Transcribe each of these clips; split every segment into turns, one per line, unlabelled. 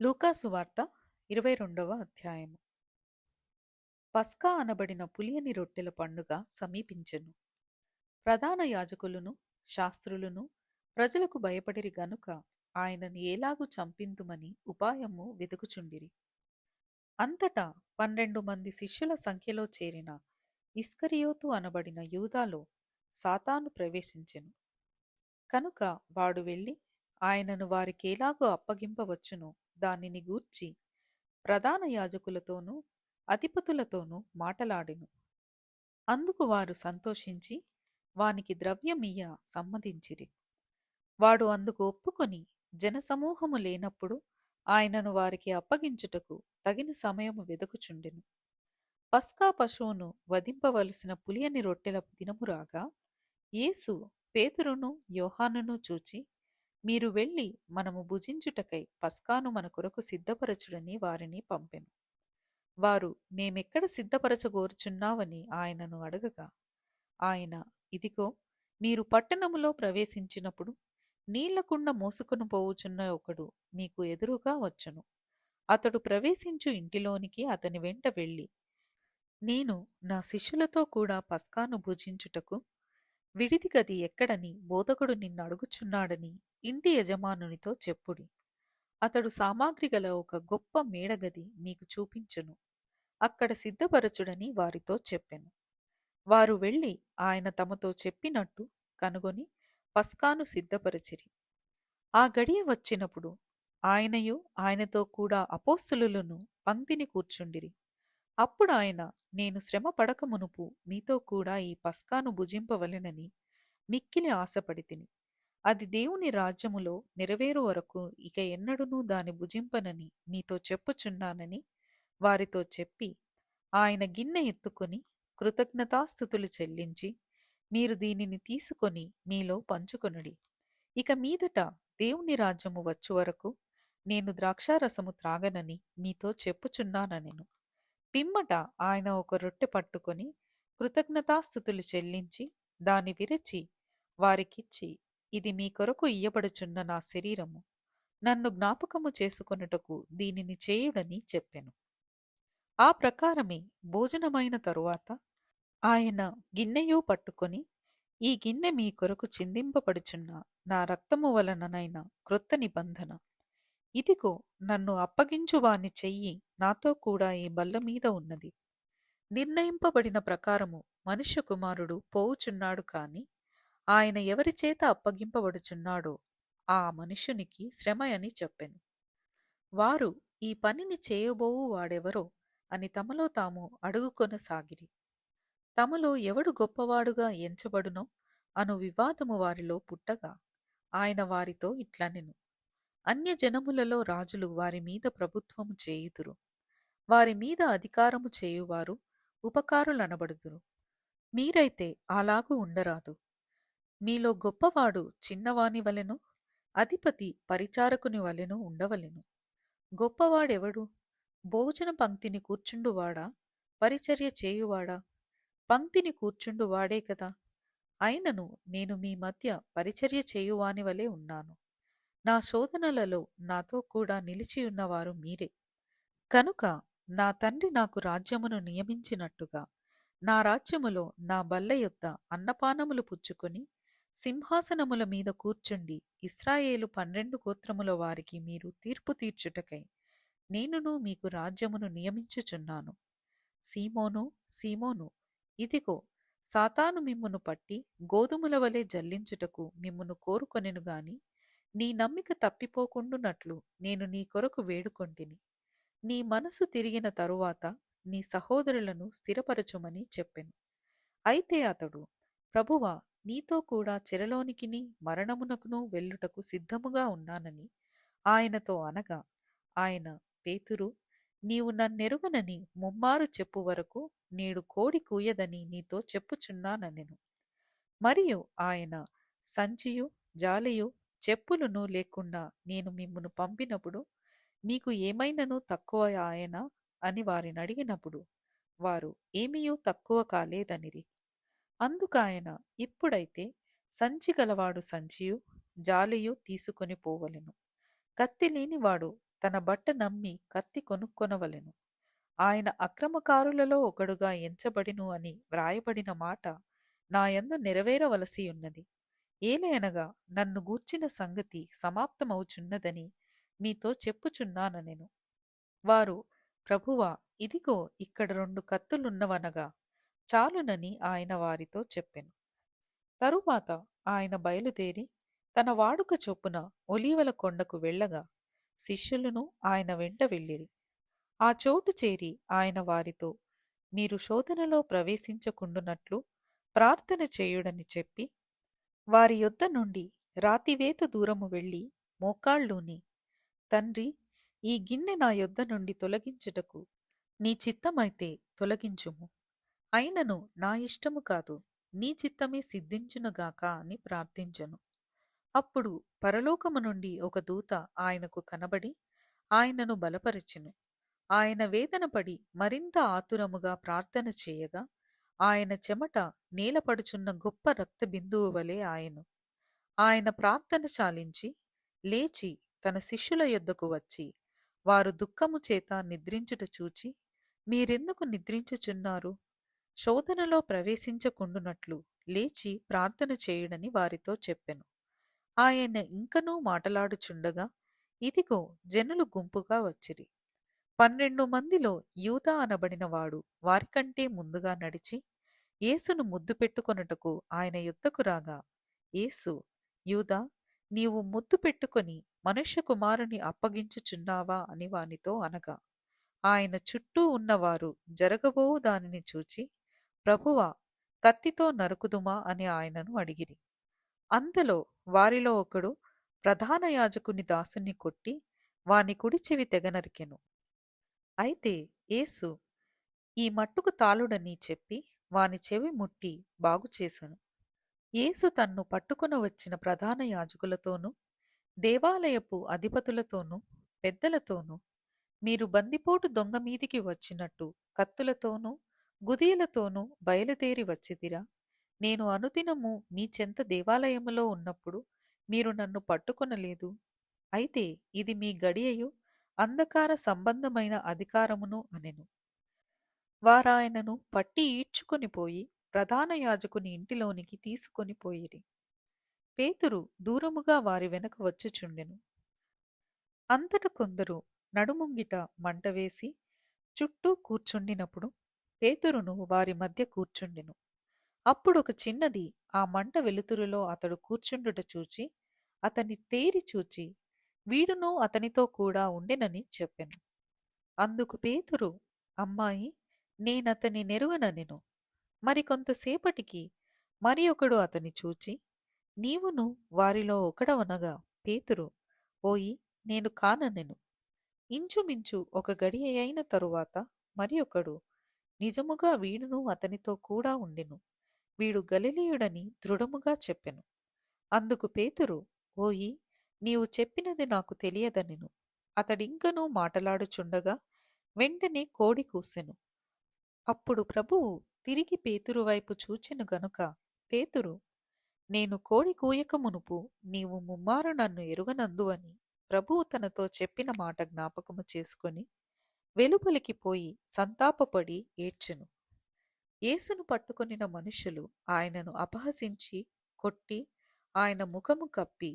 లూకాసు వార్త 22వ అధ్యాయము. పస్కా అనబడిన పులియని రొట్టెల పండుగ సమీపించెను. ప్రధాన యాజకులును శాస్త్రులును ప్రజలకు భయపడిరి గనుక ఆయనను ఏలాగు చంపింతుమని ఉపాయము వెదుకుచుండిరి. అంతటా 12 మంది శిష్యుల సంఖ్యలో చేరిన ఇస్కరియోతు అనబడిన యూదాలో సాతాను ప్రవేశించెను. కనుక వాడు వెళ్ళి ఆయనను వారికేలాగు అప్పగింపవచ్చునో దానిని గూర్చి ప్రధాన యాజకులతోనూ అధిపతులతోనూ మాటలాడెను. అందుకు వారు సంతోషించి వానికి ద్రవ్యమియ్య సమ్మతించిరి. వాడు అందుకు ఒప్పుకొని జనసమూహము లేనప్పుడు ఆయనను వారికి అప్పగించుటకు తగిన సమయము వెదకుచుండెను. పస్కా పశువును వధింపవలసిన పులియని రొట్టెల దినము రాగా యేసు పేతురును యోహానును చూచి, మీరు వెళ్ళి మనము భుజించుటకై పస్కాను మన కొరకు సిద్ధపరచుడని వారిని పంపెను. వారు మేమెక్కడ సిద్ధపరచగోరుచున్నావని ఆయనను అడగగా ఆయన, ఇదిగో, మీరు పట్టణములో ప్రవేశించినప్పుడు నీళ్లకుండ మోసుకొని పోవుచున్న ఒకడు మీకు ఎదురుగా వచ్చును. అతడు ప్రవేశించు ఇంటిలోనికి అతని వెంట వెళ్ళి, నేను నా శిష్యులతో కూడా పస్కాను భుజించుటకు విడిది గది ఎక్కడని బోధకుడు నిన్ను అడుగుచున్నాడని ఇంటి యజమానునితో చెప్పుడి. అతడు సామాగ్రి గల ఒక గొప్ప మేడగది మీకు చూపించును. అక్కడ సిద్ధపరచుడని వారితో చెప్పెను. వారు వెళ్ళి ఆయన తమతో చెప్పినట్టు కనుగొని పస్కాను సిద్ధపరచిరి. ఆ గడియ వచ్చినప్పుడు ఆయనయు ఆయనతో కూడా అపోస్తలులను పంక్తిని కూర్చుండిరి. అప్పుడు ఆయన, నేను శ్రమ పడక మునుపు మీతో కూడా ఈ పస్కాను భుజింపవలెనని మిక్కిలి ఆశపడితిని. అది దేవుని రాజ్యములో నెరవేరు వరకు ఇక ఎన్నడూనూ దాని భుజింపనని మీతో చెప్పుచున్నానని వారితో చెప్పి, ఆయన గిన్నె ఎత్తుకొని కృతజ్ఞతాస్థుతులు చెల్లించి, మీరు దీనిని తీసుకొని మీలో పంచుకొనుడి. ఇక మీదట దేవుని రాజ్యము వచ్చు వరకు నేను ద్రాక్షారసము త్రాగనని మీతో చెప్పుచున్నానెను. పిమ్మట ఆయన ఒక రొట్టె పట్టుకొని కృతజ్ఞతాస్థుతులు చెల్లించి దాని విరచి వారికిచ్చి, ఇది మీ కొరకు ఇయ్యబడుచున్న నా శరీరము, నన్ను జ్ఞాపకము చేసుకొనుటకు దీనిని చేయుడని చెప్పెను. ఆ ప్రకారమే భోజనమైన తరువాత ఆయన గిన్నెయు పట్టుకొని, ఈ గిన్నె మీ కొరకు చిందింపబడుచున్న నా రక్తము వలననైన క్రొత్త నిబంధన. ఇదిగో, నన్ను అప్పగించువాని చెయ్యి నాతో కూడా ఈ బల్ల మీద ఉన్నది. నిర్ణయింపబడిన ప్రకారము మనుష్య కుమారుడు పోవుచున్నాడు కాని ఆయన ఎవరి చేత అప్పగింపబడుచున్నాడో ఆ మనుష్యునికి శ్రమ అని చెప్పెను. వారు ఈ పనిని చేయబోవు వాడెవరో అని తమలో తాము అడుగుకొనసాగిరి. తమలో ఎవడు గొప్పవాడుగా ఎంచబడునో అను వివాదము వారిలో పుట్టగా ఆయన వారితో ఇట్లనెను, అన్యజనములలో రాజులు వారి మీద ప్రభుత్వము చేయుదురు. వారి మీద అధికారము చేయువారు ఉపకారులనబడుదురు. మీరైతే అలాగూ ఉండరాదు. మీలో గొప్పవాడు చిన్నవాని వలెను, అధిపతి పరిచారకుని వలెను ఉండవలెను. గొప్పవాడెవడు? భోజన పంక్తిని కూర్చుండువాడా, పరిచర్య చేయువాడా? పంక్తిని కూర్చుండువాడే కదా. అయినను నేను మీ మధ్య పరిచర్య చేయువాని వలె ఉన్నాను. నా శోధనలలో నాతో కూడా నిలిచియున్నవారు మీరే. కనుక నా తండ్రి నాకు రాజ్యమును నియమించినట్టుగా నా రాజ్యములో నా బల్ల యొద్ద అన్నపానములు పుచ్చుకొని సింహాసనముల మీద కూర్చుండి ఇశ్రాయేలు 12 గోత్రముల వారికి మీరు తీర్పు తీర్చుటకై నేనును మీకు రాజ్యమును నియమించుచున్నాను. సీమోను, సీమోను, ఇదిగో, సాతాను మిమ్మును పట్టి గోధుమల వలె జల్లించుటకు మిమ్మును కోరుకొనెను గాని నీ నమ్మిక తప్పిపోకుండునట్లు నేను నీ కొరకు వేడుకొంటిని. నీ మనసు తిరిగిన తరువాత నీ సహోదరులను స్థిరపరచుమని చెప్పెను. అయితే అతడు, ప్రభువా, నీతో కూడా చెరలోనికిని మరణమునకును వెళ్ళుటకు సిద్ధముగా ఉన్నానని ఆయనతో అనగా ఆయన, పేతురు, నీవు నన్నెరుగనని ముమ్మారు చెప్పు వరకు నేడు కోడి కూయదని నీతో చెప్పుచున్నానెను. మరియు ఆయన, సంచియు జాలియు చెప్పులను లేకుండా నేను మిమ్మును పంపినప్పుడు మీకు ఏమైనను తక్కువ ఆయనా అని వారిని అడిగినప్పుడు వారు ఏమీయూ తక్కువ కాలేదనిరి. అందుకాయన, ఇప్పుడైతే సంచి గలవాడు సంచియు జాలియు తీసుకొని పోవలెను, కత్తి లేనివాడు తన బట్ట నమ్మి కత్తి కొనుక్కొనవలెను. ఆయన అక్రమకారులలో ఒకడుగా ఎంచబడిను అని వ్రాయబడిన మాట నాయందు నెరవేరవలసియున్నది. ఏలయనగా నన్ను గూర్చిన సంగతి సమాప్తమవుచున్నదని మీతో చెప్పుచున్నానెను. వారు, ప్రభువా, ఇదిగో ఇక్కడ 2 కత్తులున్నవనగా చాలునని ఆయన వారితో చెప్పెను. తరువాత ఆయన బయలుదేరి తన వాడుక చొప్పున ఒలీవల కొండకు వెళ్ళగా శిష్యులను ఆయన వెంట వెళ్ళిరి. ఆ చోటు చేరి ఆయన వారితో, మీరు శోధనలో ప్రవేశించకుండునట్లు ప్రార్థన చేయుడని చెప్పి వారి యొద్ద నుండి రాతివేత దూరము వెళ్ళి మోకాళ్ళూని, తండ్రి, ఈ గిన్నె నా యొద్ద నుండి తొలగించుటకు నీ చిత్తమైతే తొలగించుము. అయినను నా ఇష్టము కాదు, నీ చిత్తమే సిద్ధించునుగాక అని ప్రార్థించెను. అప్పుడు పరలోకము నుండి ఒక దూత ఆయనకు కనబడి ఆయనను బలపరిచెను. ఆయన వేదనపడి మరింత ఆతురముగా ప్రార్థన చేయగా ఆయన చెమట నేలపడుచున్న గొప్ప రక్త బిందువు వలె ఆయను. ఆయన ప్రార్థన చాలించి లేచి తన శిష్యుల యొద్దకు వచ్చి వారు దుఃఖము చేత నిద్రించుట చూచి, మీరెందుకు నిద్రించుచున్నారు? శోధనలో ప్రవేశించకుండునట్లు లేచి ప్రార్థన చేయుడని వారితో చెప్పెను. ఆయన ఇంకనూ మాటలాడుచుండగా ఇదిగో జనులు గుంపుగా వచ్చిరి. 12 మందిలో యూదా అనబడిన వాడు వారికంటే ముందుగా నడిచి యేసును ముద్దు పెట్టుకొనుటకు ఆయన యొద్దకు రాగా, యేసు, యూదా, నీవు ముద్దు పెట్టుకొని మనుష్య కుమారుని అప్పగించుచున్నావా అని వానితో అనగా, ఆయన చుట్టూ ఉన్నవారు జరగబోవు దానిని చూచి, ప్రభువా, కత్తితో నరుకుదుమా అని ఆయనను అడిగిరి. అంతలో వారిలో ఒకడు ప్రధాన యాజకుని దాసుని కొట్టి వాని కుడి చెవి తెగ నరికెను. అయితే యేసు, ఈ మట్టుకు తాళుడని చెప్పి వాని చెవి ముట్టి బాగుచేసెను. యేసు తన్ను పట్టుకొన వచ్చిన ప్రధాన యాజకులతోనూ దేవాలయపు అధిపతులతోనూ పెద్దలతోనూ, మీరు బందిపోటు దొంగ మీదికి వచ్చినట్టు కత్తులతోనూ గుదీలతోనూ బయలుదేరి వచ్చిదిరా? నేను అనుదినము మీ చెంత దేవాలయములో ఉన్నప్పుడు మీరు నన్ను పట్టుకొనలేదు. అయితే ఇది మీ గడియయు అంధకార సంబంధమైన అధికారమును అనెను. వారాయనను పట్టి ఈడ్చుకొని పోయి ప్రధాన యాజకుని ఇంటిలోనికి తీసుకొని పోయిరి. పేతురు దూరముగా వారి వెనక వచ్చుచుండెను. అంతట కొందరు నడుముంగిట మంటవేసి చుట్టూ కూర్చుండినప్పుడు పేతురును వారి మధ్య కూర్చుండెను. అప్పుడొక చిన్నది ఆ మంట వెలుతురులో అతడు కూర్చుండుట చూచి అతని తేరి చూచి వీడును అతనితో కూడా ఉండెనని చెప్పెను. అందుకు పేతురు, అమ్మాయి, నేనతని నెరుగననెను. మరికొంతసేపటికి మరి ఒకడు అతని చూచి, నీవును వారిలో ఒకడవనగా పేతురు, ఓయి, నేను కాననెను. ఇంచుమించు ఒక గడియ అయిన తరువాత మరి ఒకడు, నిజముగా వీడును అతనితో కూడా ఉండెను, వీడు గలిలయుడని దృఢముగా చెప్పెను. అందుకు పేతురు, ఓయి, నీవు చెప్పినది నాకు తెలియదనెను. అతడింకనూ మాటలాడుచుండగా వెంటనే కోడి కూసెను. అప్పుడు ప్రభువు తిరిగి పేతురు వైపు చూచెను గనుక పేతురు, నేను కోడి కూయక మునుపు నీవు ముమ్మారు నన్ను ఎరుగనందు అని ప్రభువు తనతో చెప్పిన మాట జ్ఞాపకము చేసుకొని వెలుపలికి పోయి సంతాపపడి ఏడ్చెను. యేసును పట్టుకొనిన మనుషులు ఆయనను అపహసించి కొట్టి ఆయన ముఖము కప్పి,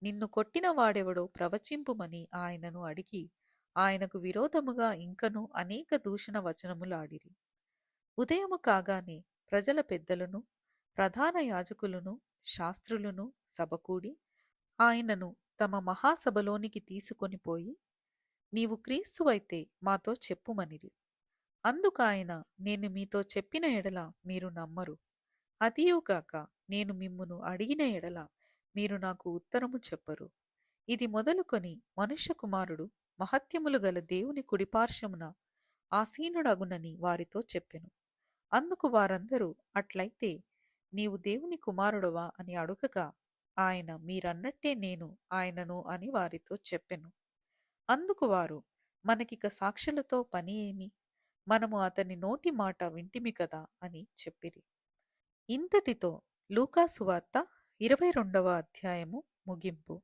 నిన్ను కొట్టిన వాడెవడో ప్రవచింపుమని ఆయనను అడిగి ఆయనకు విరోధముగా ఇంకనూ అనేక దూషణ వచనములాడిరి. ఉదయము కాగానే ప్రజల పెద్దలను ప్రధాన యాజకులను శాస్త్రులను సభకూడి ఆయనను తమ మహాసభలోనికి తీసుకొని పోయి, నీవు క్రీస్తువైతే మాతో చెప్పుమనిరి. అందుకాయన, నేను మీతో చెప్పిన ఎడల మీరు నమ్మరు. అదియుగాక నేను మిమ్మును అడిగిన ఎడల మీరు నాకు ఉత్తరము చెప్పరు. ఇది మొదలుకొని మనుష్య కుమారుడు మహత్యములు గల దేవుని కుడిపార్శ్వమున ఆసీనుడగునని వారితో చెప్పెను. అందుకు వారందరూ, అట్లయితే నీవు దేవుని కుమారుడవా అని అడుగగా ఆయన, మీరన్నట్టే నేను ఆయనను అని వారితో చెప్పెను. అందుకు వారు, మనకిక సాక్షులతో పని ఏమి? మనము అతని నోటి మాట వింటిమి కదా అని చెప్పిరి. ఇంతటితో లూకా సువార్త 22వ అధ్యాయము ముగింపు.